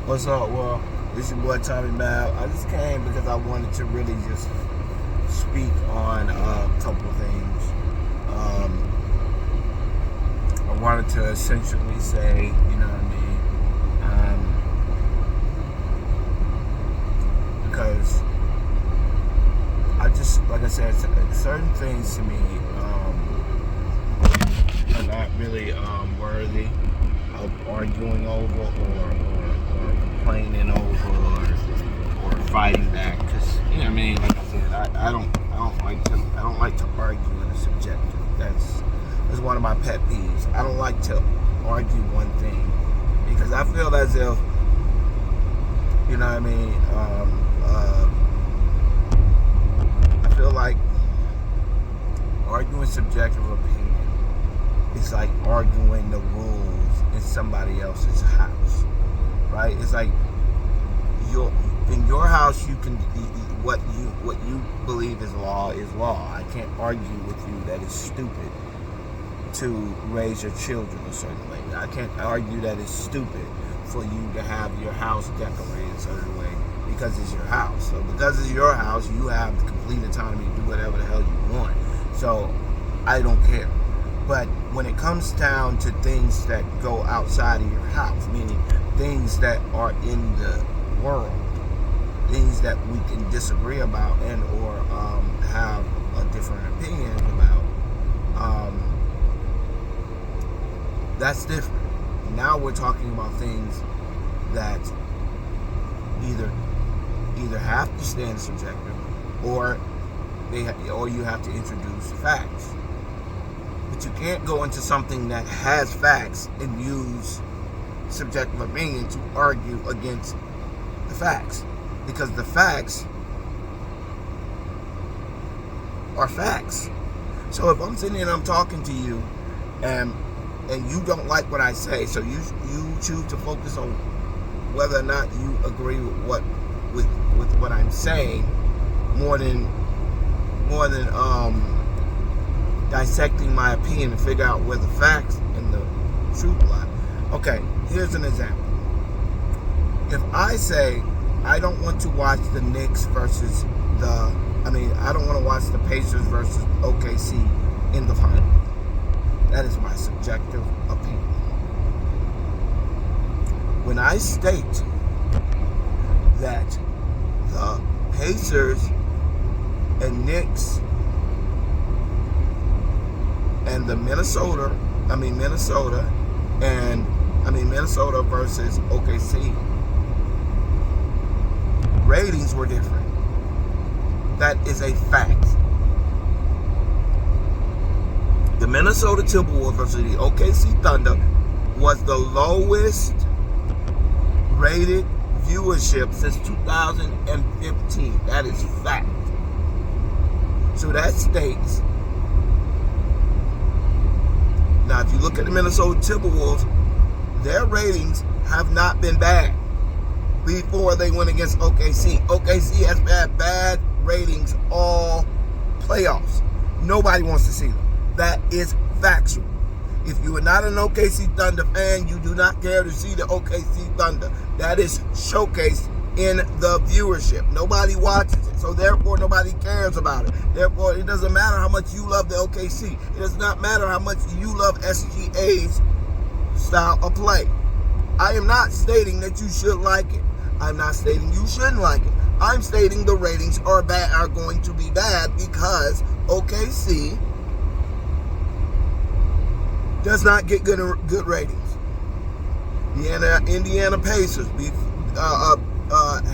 What's up? Well, this your boy Tommy Mab. I just came because I wanted to really just speak on a couple of things. I wanted to essentially say, you know what I mean? Because I just, like I said, certain things to me are not really worthy of arguing over or complaining over or fighting back. Because you know what I mean. Like I said, I don't like to argue in a subjective. That's one of my pet peeves. I don't like to argue one thing because I feel as if, you know what I mean. I feel like arguing subjective opinion is like arguing the rules in somebody else's house, right? It's like in your house, you can what you believe is law is law. I can't argue with you that it's stupid to raise your children a certain way. I can't argue that it's stupid for you to have your house decorated a certain way because it's your house. So because it's your house, you have the complete autonomy to do whatever the hell you want. So I don't care. But when it comes down to things that go outside of your house, meaning things that are in the world, things that we can disagree about and or have a different opinion about, that's different. Now we're talking about things that either have to stand subjective or you have to introduce facts. But you can't go into something that has facts and use subjective opinion to argue against the facts, because the facts are facts. So if I'm sitting here and I'm talking to you and you don't like what I say, so you choose to focus on whether or not you agree with what I'm saying more than dissecting my opinion to figure out where the facts and the truth lie. Okay, here's an example. If I say I don't want to watch the Knicks versus I don't want to watch the Pacers versus OKC in the final. That is my subjective opinion. When I state that the Pacers and Knicks and the Minnesota versus OKC ratings were different. That is a fact. The Minnesota Timberwolves versus the OKC Thunder was the lowest rated viewership since 2015. That is fact. So that states. Now, if you look at the Minnesota Timberwolves, their ratings have not been bad before they went against OKC. OKC has had bad ratings all playoffs. Nobody wants to see them. That is factual. If you are not an OKC Thunder fan, you do not care to see the OKC Thunder. That is showcased in the viewership. Nobody watches it, so therefore nobody cares about it. Therefore, it doesn't matter how much you love the OKC. It does not matter how much you love SGA's style of play. I am not stating that you should like it. I'm not stating you shouldn't like it. I'm stating the ratings are going to be bad because OKC does not get good ratings. The Indiana Pacers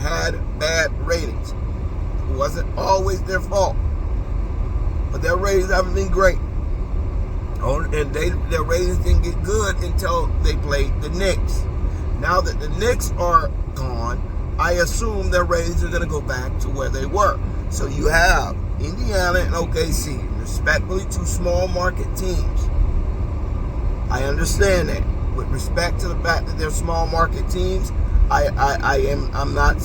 had bad ratings. It wasn't always their fault, but their ratings haven't been great. And their ratings didn't get good until they played the Knicks. Now that the Knicks are gone, I assume their ratings are going to go back to where they were. So you have Indiana and OKC, respectively, two small market teams. I understand that. With respect to the fact that they're small market teams, I'm not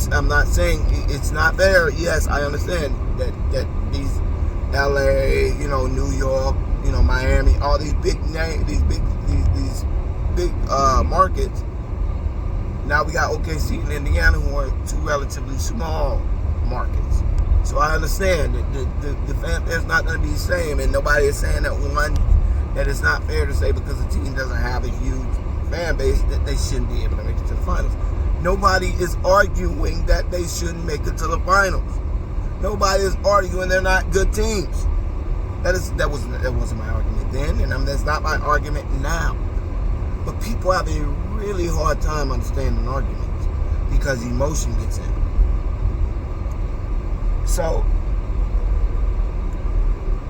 saying it's not there. Yes, I understand that these LA, New York, Miami, all these big names, these big markets now we got OKC and Indiana, who are two relatively small markets. So I understand that the fanfare is not going to be the same, and nobody is saying that it's not fair to say because the team doesn't have a huge fan base that they shouldn't be able to make it to the finals. Nobody is arguing that they shouldn't make it to the finals. Nobody is arguing they're not good teams. That wasn't my argument then, and that's not my argument now. But people have a really hard time understanding arguments because emotion gets in. So,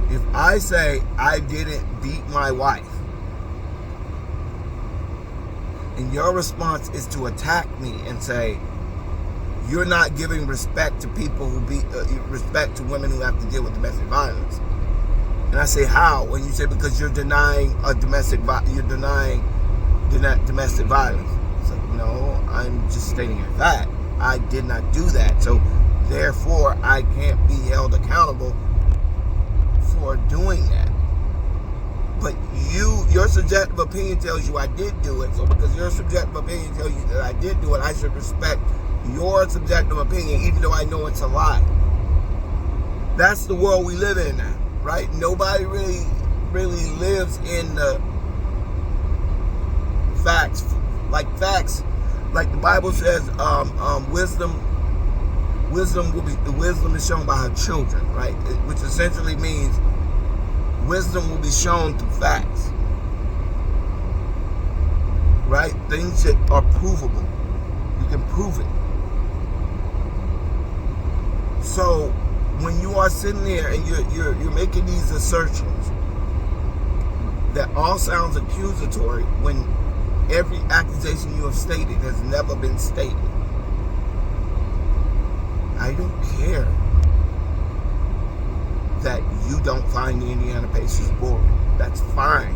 if I say I didn't beat my wife, and your response is to attack me and say, you're not giving respect to people who respect to women who have to deal with domestic violence. And I say, how? And you say, because you're denying domestic violence. It's like, no, I'm just stating a fact. I did not do that. So, therefore, I can't be held accountable for doing that. But your subjective opinion tells you I did do it. So because your subjective opinion tells you that I did do it, I should respect your subjective opinion, even though I know it's a lie. That's the world we live in now, right? Nobody really lives in the facts. Like the Bible says, wisdom is shown by her children, right? Which essentially means wisdom will be shown through facts, right? Things that are provable. You can prove it. So when you are sitting there and you're making these assertions that all sounds accusatory when every accusation you have stated has never been stated, I don't care that you don't find the Indiana Pacers boring. That's fine.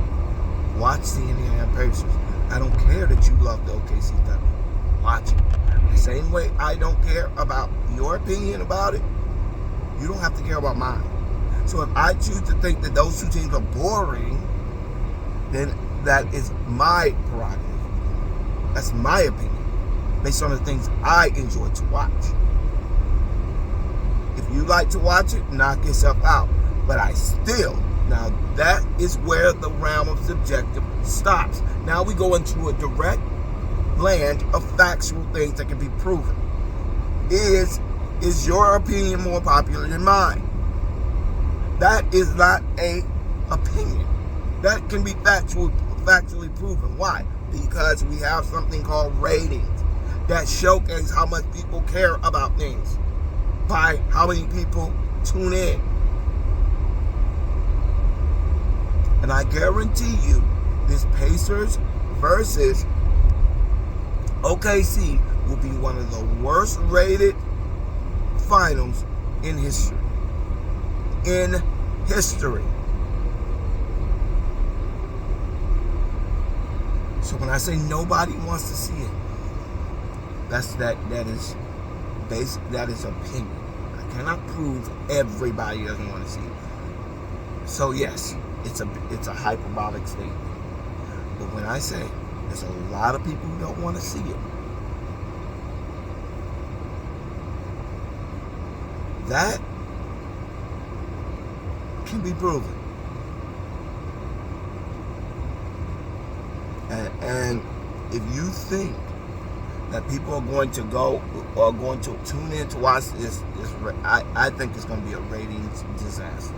Watch the Indiana Pacers. I don't care that you love the OKC Thunder. Watch it. The same way I don't care about your opinion about it, you don't have to care about mine. So if I choose to think that those two teams are boring, then that is my prerogative. That's my opinion, based on the things I enjoy to watch. If you like to watch it, knock yourself out. But now that is where the realm of subjective stops. Now we go into a direct land of factual things that can be proven. Is your opinion more popular than mine? That is not an opinion. That can be factually proven. Why? Because we have something called ratings that showcase how much people care about things by how many people tune in. And I guarantee you, this Pacers versus OKC will be one of the worst rated finals in history. In history. So when I say nobody wants to see it, that is opinion. I cannot prove everybody doesn't want to see it. So yes, it's a hyperbolic statement. But when I say there's a lot of people who don't want to see it, that can be proven. And if you think that people are going to tune in to watch this, I think it's going to be a ratings disaster.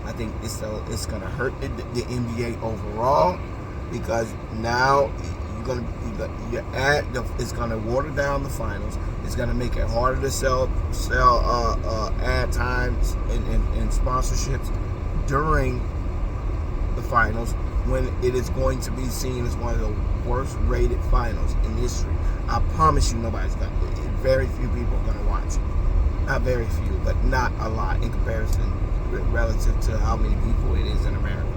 I think it's going to hurt the NBA overall, because now it's going to water down the finals. It's going to make it harder to sell ad times and sponsorships during the finals, when it is going to be seen as one of the worst rated finals in history. I promise you nobody's going to. Very few people are going to watch it. Not very few, but not a lot in comparison relative to how many people it is in America.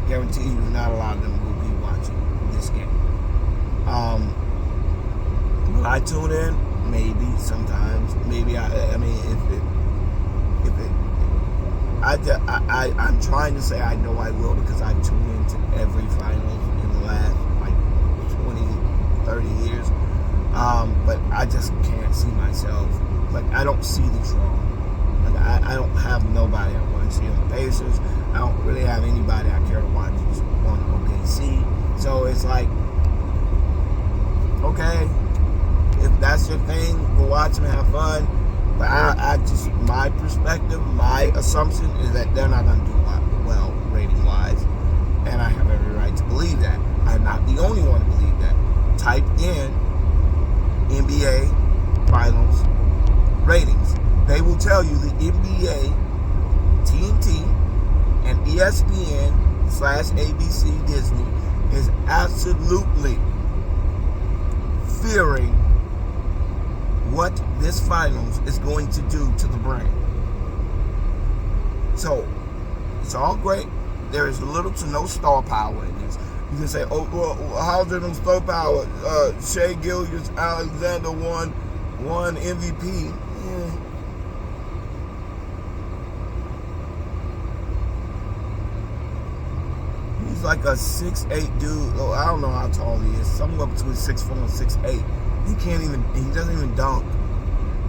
Guarantee you not a lot of them will be watching this game. Will I tune in? Maybe, sometimes. Maybe, I'm trying to say I know I will, because I tune into every final in the last 20, 30 years. But I just can't see myself. Like, I don't see the draw. Like, I don't have nobody I want to see on the Pacers. I don't really have anybody I care to watch on OKC. So it's like, okay, if that's your thing, go watch them, have fun. But I just, my perspective, my assumption is that they're not going to do well rating wise, and I have every right to believe that. I'm not the only one to believe that. Type in NBA Finals ratings. They will tell you the NBA, TNT, and ESPN/ABC Disney is absolutely fearing what this finals is going to do to the brand. So it's all great. There is little to no star power in this. You can say, oh, well, how's there no star power? Shai Gilgeous-Alexander won MVP. Yeah. He's like a 6'8" dude. Oh, I don't know how tall he is. Somewhere between 6'4" and 6'8". He doesn't even dunk.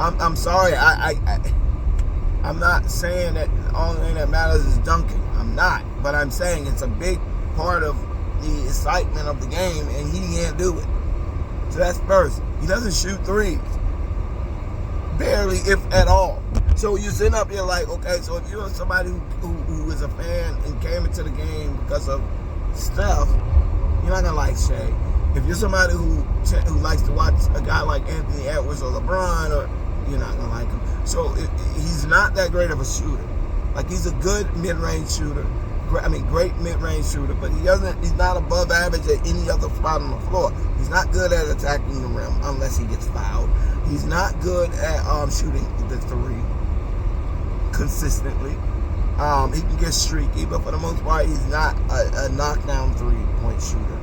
I'm sorry. I'm not saying that the only thing that matters is dunking. I'm not. But I'm saying it's a big part of the excitement of the game, and he can't do it. So that's first. He doesn't shoot threes. Barely, if at all. So you're sitting up here like, okay, so if you're somebody who is a fan and came into the game because of Steph, you're not going to like Shai. If you're somebody who likes to watch a guy like Anthony Edwards or LeBron, you're not going to like him. So he's not that great of a shooter. Like, he's a good mid-range shooter. Great mid-range shooter, but he's not above average at any other spot on the floor. He's not good at attacking the rim unless he gets fouled. He's not good at shooting the three consistently. He can get streaky, but for the most part, he's not a knockdown three-point shooter.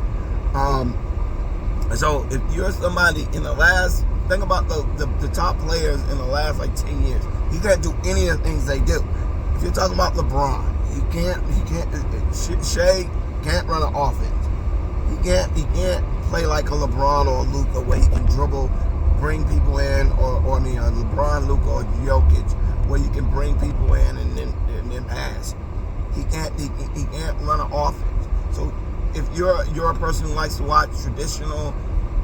So if you're somebody in the last, think about the top players in the last like 10 years. He can't do any of the things they do. If you're talking about LeBron, he can't. Shai can't run an offense. He can't play like a LeBron or a Luka where he can dribble, bring people in, or LeBron, Luka, or Jokic, where you can bring people in and then pass. He can't run an offense. So if you're a person who likes to watch traditional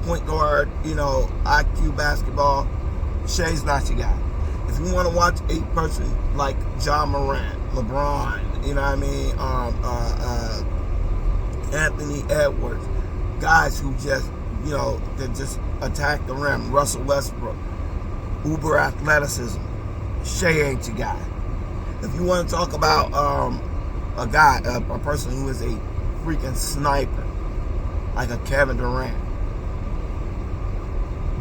point guard, IQ basketball, Shai's not your guy. If you want to watch a person like Ja Morant, LeBron, Anthony Edwards, guys who just, that just attack the rim, Russell Westbrook, uber athleticism, Shai ain't your guy. If you want to talk about a person who is a freaking sniper, like a Kevin Durant,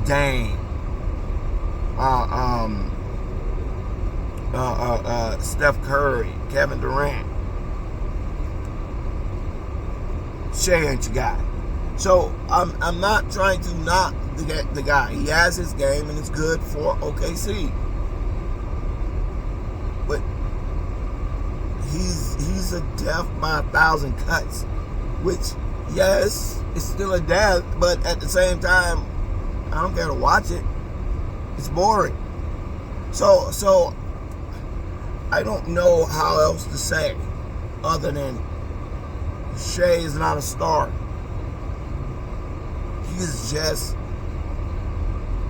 Dame, Steph Curry, Kevin Durant, Shai ain't your guy. So I'm not trying to knock the guy. He has his game and it's good for OKC. But he's a death by 1,000 cuts, which, yes, it's still a death, but at the same time, I don't care to watch it. It's boring. So I don't know how else to say other than Shai is not a star. He is just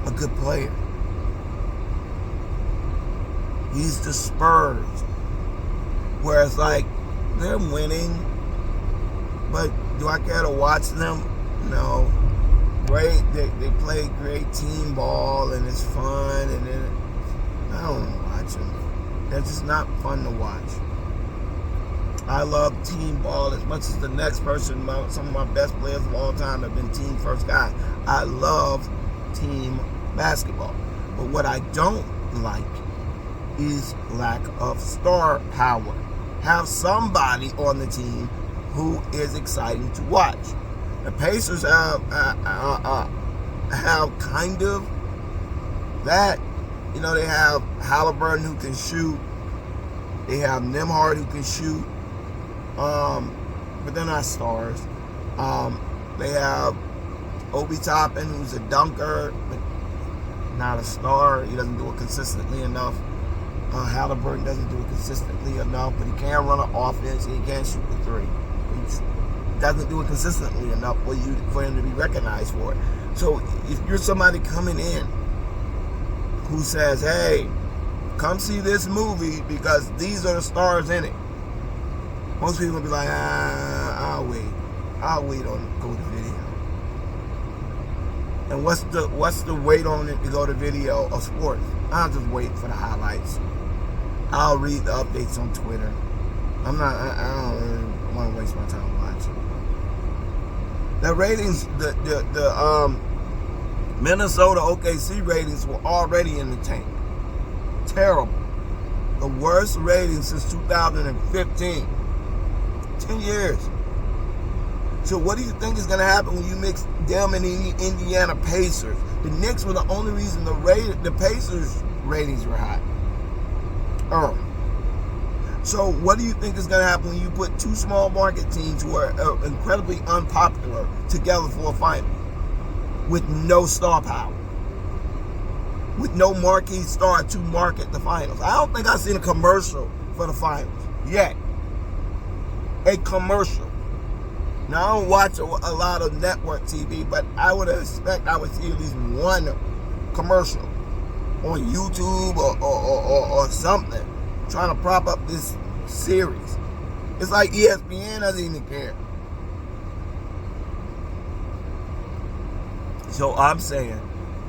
a good player. He's the Spurs. Whereas, like, they're winning, but do I care to watch them? No. Great, they play great team ball and it's fun, and then I don't want to watch them. They're just not fun to watch. I love team ball as much as the next person. Some of my best players of all time have been team first guys. I love team basketball. But what I don't like is lack of star power. Have somebody on the team who is exciting to watch. The Pacers have kind of that. They have Halliburton who can shoot. They have Nembhard who can shoot. But they're not stars. They have Obi Toppin, who's a dunker, but not a star. He doesn't do it consistently enough. Halliburton doesn't do it consistently enough, but he can run an offense. He can shoot the three. He doesn't do it consistently enough for him to be recognized for it. So if you're somebody coming in who says, "Hey, come see this movie because these are the stars in it," most people will be like, "I'll wait. I'll wait on go to video." And what's the wait on it to go to video of sports? I'll just wait for the highlights. I'll read the updates on Twitter. I don't really want to waste my time watching. The ratings, the Minnesota OKC ratings were already in the tank. Terrible. The worst ratings since 2015. 10 years. So what do you think is going to happen when you mix them and the Indiana Pacers? The Knicks were the only reason the Pacers ratings were high. So what do you think is going to happen when you put two small market teams who are incredibly unpopular together for a final with no star power, with no marquee star to market the finals? I don't think I've seen a commercial for the finals yet. A commercial. Now, I don't watch a lot of network TV, but I would expect I would see at least one commercial on YouTube or something trying to prop up this series. It's like ESPN doesn't even care. So I'm saying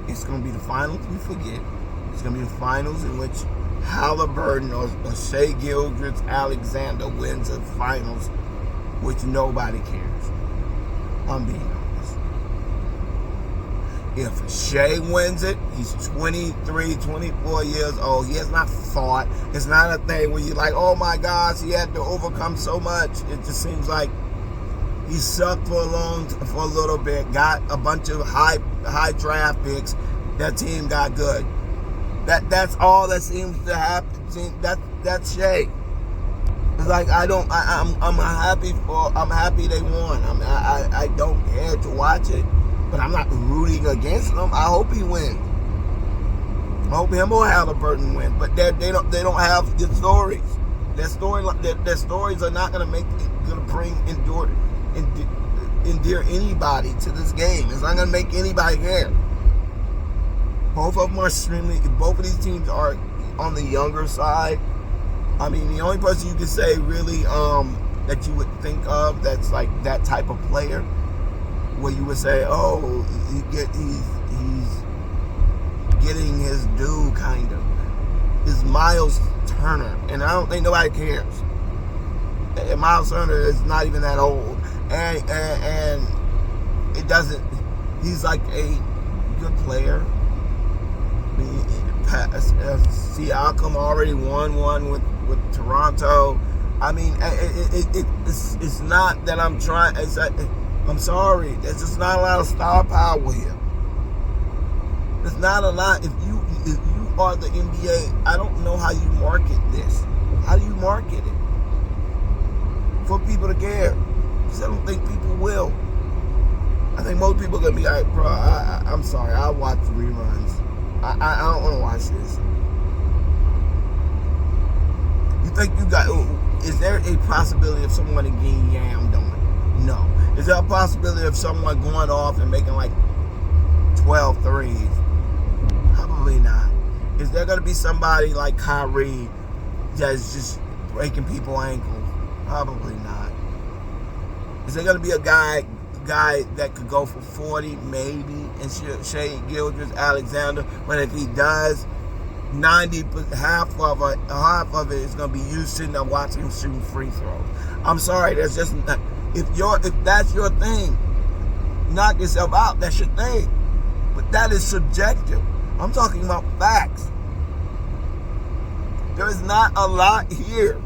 it's going to be the finals we forget. It's going to be the finals in which Halliburton or Shai Gilgeous-Alexander wins the finals, which nobody cares. I'm being honest. If Shai wins it, he's 23, 24 years old. He has not fought. It's not a thing where you're like, oh my gosh, he had to overcome so much. It just seems like he sucked for a little bit, got a bunch of high draft picks. That team got good. That's all that seems to happen. That's Shai. It's like I'm happy they won. I don't care to watch it, but I'm not rooting against them. I hope he wins. I hope him or Halliburton wins. But they don't have the stories. Their stories are not gonna endear anybody to this game. It's not gonna make anybody care. Both of these teams are on the younger side. I mean, the only person you can say really that you would think of that's like that type of player, where you would say, oh, he's getting his due, kind of, is Miles Turner, and I don't think nobody cares. And Miles Turner is not even that old, and it doesn't. He's like a good player. I mean, Siakam already won one with Toronto. I mean, it's not that I'm trying. I'm sorry. There's just not a lot of star power here. There's not a lot. If you are the NBA, I don't know how you market this. How do you market it for people to care? Because I don't think people will. I think most people are gonna be like, bro, I'm sorry. I'll watch reruns. I don't want to watch this. You think is there a possibility of someone getting yammed on? No. Is there a possibility of someone going off and making like 12 threes? Probably not. Is there going to be somebody like Kyrie that's just breaking people's ankles? Probably not. Is there going to be a guy that could go for 40 maybe, and Shai Gilgeous-Alexander? But if he does, half of it is going to be you sitting there watching him shooting free throws. I'm sorry, that's just if that's your thing, knock yourself out. That's your thing, but that is subjective. I'm talking about facts. There is not a lot here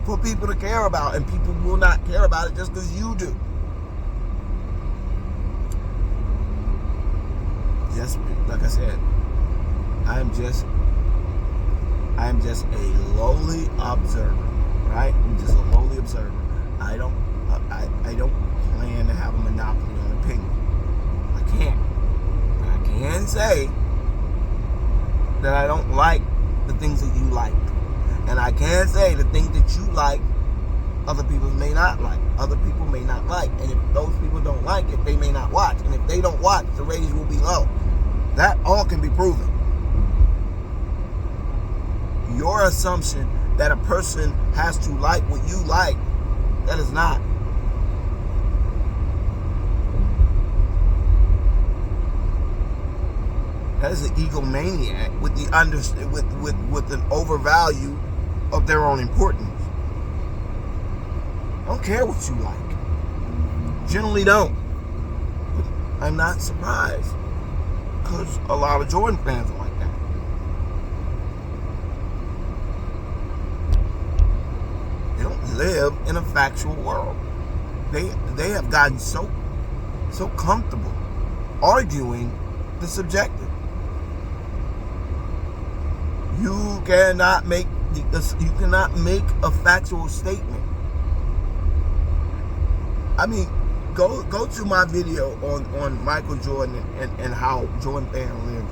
for people to care about, and people will not care about it just because you do. Just like I said, I am just a lowly observer, right? I'm just a lowly observer. I don't plan to have a monopoly on opinion. I can't. can say that I don't like the things that you like. And I can say the things that you like, other people may not like. Other people may not like. And if those people don't like it, they may not watch. And if they don't watch, the ratings will be low. That all can be proven. Your assumption that a person has to like what you like, that is not. That is an egomaniac with with an overvalue of their own importance. I don't care what you like. Generally don't. But I'm not surprised, because a lot of Jordan fans are like that. They don't live in a factual world. They have gotten so comfortable arguing the subjective. You cannot make a factual statement. I mean, go to my video on Michael Jordan and how Jordan fans live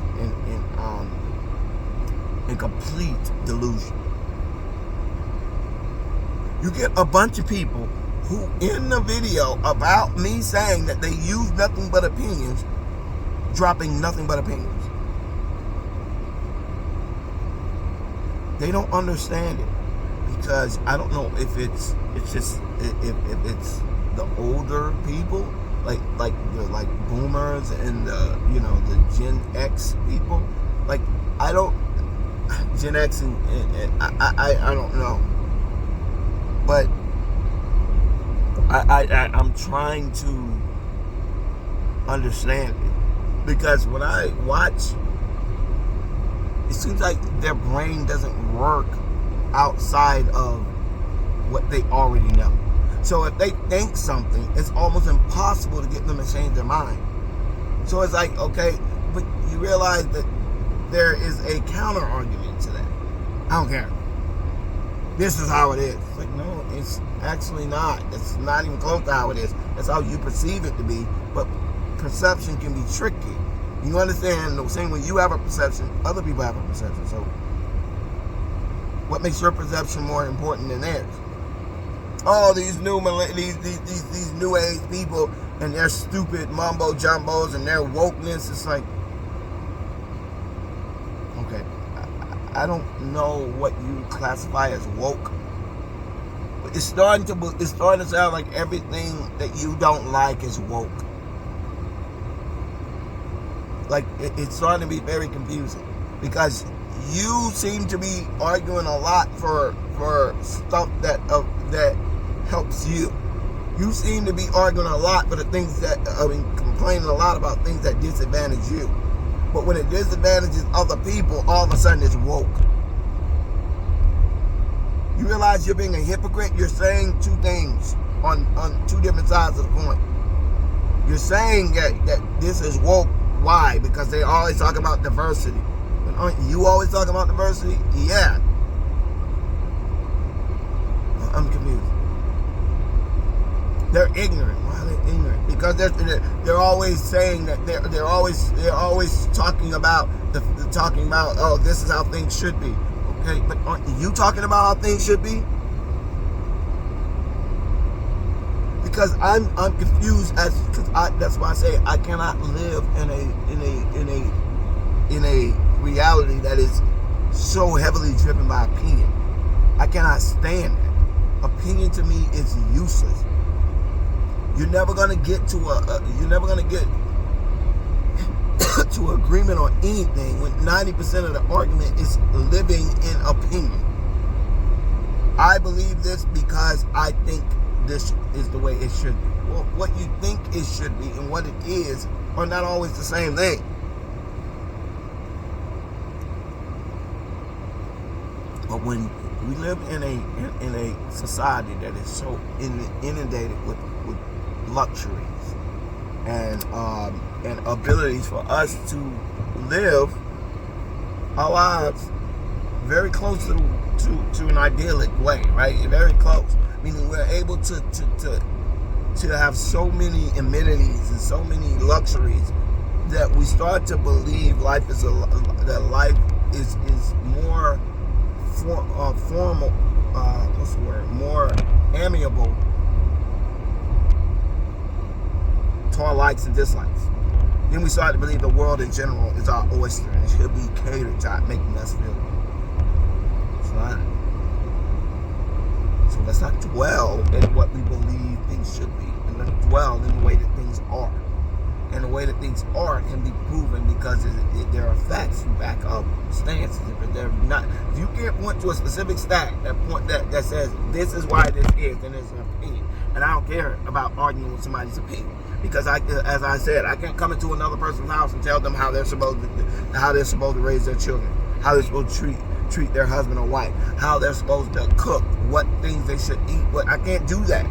in complete delusion. You get a bunch of people who, in the video about me saying that they use nothing but opinions, dropping nothing but opinions. They don't understand it, because I don't know if it's just if it's the older people, like boomers and the Gen X people. Like, I don't, Gen X and I don't know, but I'm trying to understand it, because when I watch, it seems like their brain doesn't work outside of what they already know. So if they think something, it's almost impossible to get them to change their mind. So it's like, okay, but you realize that there is a counter argument to that. I don't care. This is how it is. It's like, no, it's actually not. It's not even close to how it is. That's how you perceive it to be. But perception can be tricky. You understand? The same way you have a perception, other people have a perception. So what makes your perception more important than theirs? Oh, these new age people and their stupid mumbo jumbos and their wokeness. It's like, okay, I don't know what you classify as woke, but it's starting to sound like everything that you don't like is woke. Like, it's starting to be very confusing, because you seem to be arguing a lot for stuff that helps you. You seem to be arguing a lot for the things that, complaining a lot about things that disadvantage you. But when it disadvantages other people, all of a sudden it's woke. You realize you're being a hypocrite? You're saying two things on two different sides of the coin. You're saying that this is woke. Why? Because they always talk about diversity. But aren't you always talking about diversity? Yeah. I'm confused. They're ignorant. Why are they ignorant? Because they're always saying that they're always talking about oh, this is how things should be. Okay, but aren't you talking about how things should be? Because I'm confused that's why I say I cannot live in a reality that is so heavily driven by opinion. I cannot stand that. Opinion to me is useless. You're never gonna get to to agreement on anything when 90% of the argument is living in opinion. I believe this because I think this is the way it should be. Well, what you think it should be and what it is are not always the same thing. But when we live in a society that is so inundated with luxuries and abilities for us to live our lives very close to an idyllic way, right? Very close. Meaning we're able to have so many amenities and so many luxuries that we start to believe life is that life is more formal. What's the word? More amiable to our likes and dislikes. Then we start to believe the world in general is our oyster and it should be catered to making us feel good. It's not. So let's not dwell in what we believe things should be, and let's dwell in the way that things are. And the way that things are can be proven because there are facts to back up stances. If they're not, if you can't point to a specific stat that says this is why this is, then it's an opinion. And I don't care about arguing with somebody's opinion. Because as I said, I can't come into another person's house and tell them how they're supposed to raise their children, how they're supposed to treat their husband or wife, how they're supposed to cook, what things they should eat. But I can't do that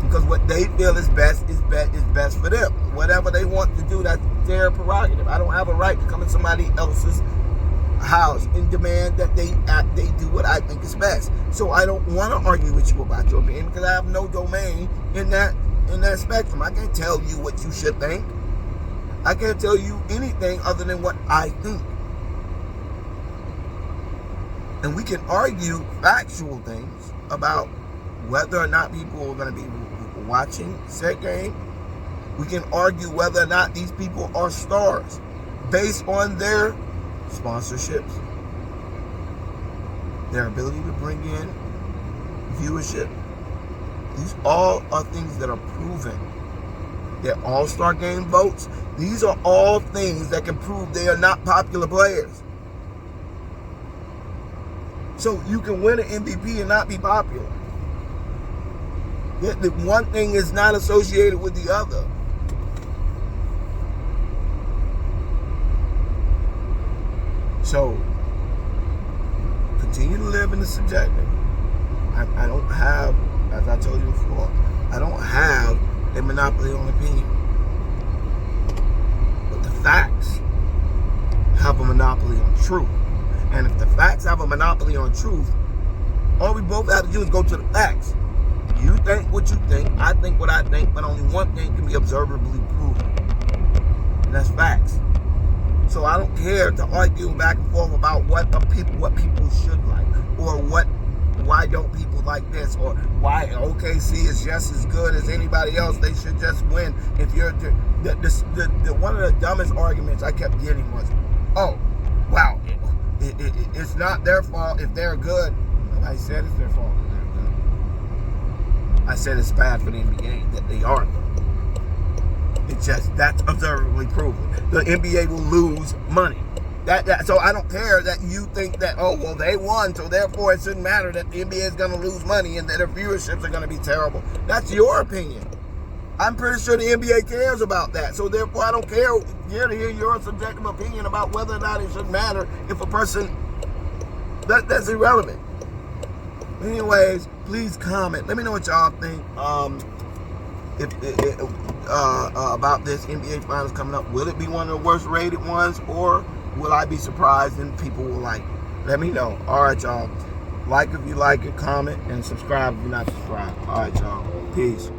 because what they feel is best for them. Whatever they want to do, that's their prerogative. I don't have a right to come in somebody else's house and demand that they do what I think is best. So I don't want to argue with you about your opinion because I have no domain in that spectrum. I can't tell you what you should think. I can't tell you anything other than what I think. And we can argue factual things about whether or not people are going to be watching said game. We can argue whether or not these people are stars based on their sponsorships, their ability to bring in viewership. These all are things that are proven. They're all-star game votes. These are all things that can prove they are not popular players. So you can win an MVP and not be popular. Yet the one thing is not associated with the other. So continue to live in the subjective. I don't have, as I told you before, I don't have a monopoly on opinion. But the facts have a monopoly on truth. And if the facts have a monopoly on truth, all we both have to do is go to the facts. You think what you think, I think what I think, but only one thing can be observably proven. And that's facts. So I don't care to argue back and forth about what people should like, or why don't people like this, or why OKC is just as good as anybody else. They should just win. If you're one of the dumbest arguments I kept getting was, oh, wow, it's not their fault if they're good. Nobody said it's their fault if they're good. I said it's bad for the NBA that they are good. It's just, that's observably proven. The NBA will lose money. So I don't care that you think that, oh, well, they won, so therefore it shouldn't matter that the NBA is going to lose money and that their viewerships are going to be terrible. That's your opinion. I'm pretty sure the NBA cares about that. So therefore I don't care to hear your subjective opinion about whether or not it should matter if a person, that's irrelevant. Anyways, please comment. Let me know what y'all think. About this NBA Finals coming up. Will it be one of the worst rated ones, or will I be surprised and people will like it? Let me know. All right, y'all. Like if you like it, comment, and subscribe if you're not subscribed. All right, y'all. Peace.